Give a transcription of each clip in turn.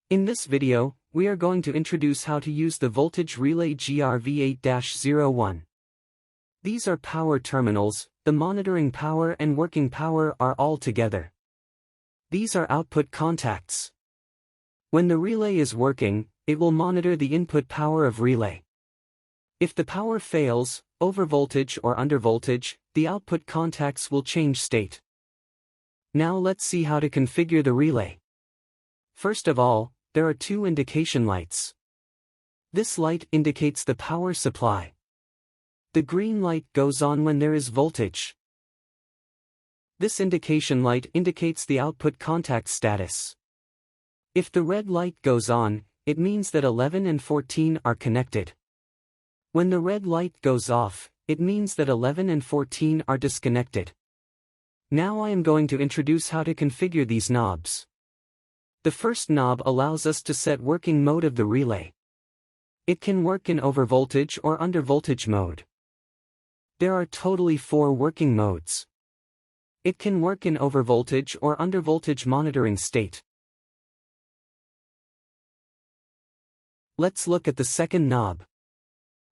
In this video, we are going to introduce how to use the voltage relay GRV8-01. These are power terminals, the monitoring power and working power are all together. These are output contacts. When the relay is working, it will monitor the input power of relay. If the power fails, overvoltage or undervoltage, the output contacts will change state. Now let's see how to configure the relay. First of all, there are two indication lights. This light indicates the power supply. The green light goes on when there is voltage. This indication light indicates the output contact status. If the red light goes on, it means that 11 and 14 are connected. When the red light goes off, it means that 11 and 14 are disconnected. Now I am going to introduce how to configure these knobs. The first knob allows us to set working mode of the relay. It can work in overvoltage or undervoltage mode. There are totally 4 working modes. It can work in overvoltage or undervoltage monitoring state. Let's look at the second knob.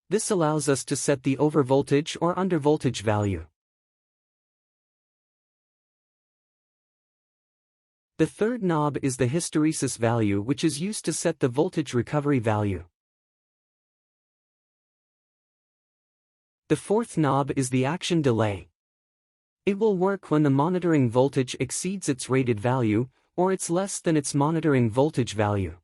This allows us to set the overvoltage or undervoltage value. The third knob is the hysteresis value, which is used to set the voltage recovery value. The fourth knob is the action delay. It will work when the monitoring voltage exceeds its rated value, or it's less than its monitoring voltage value.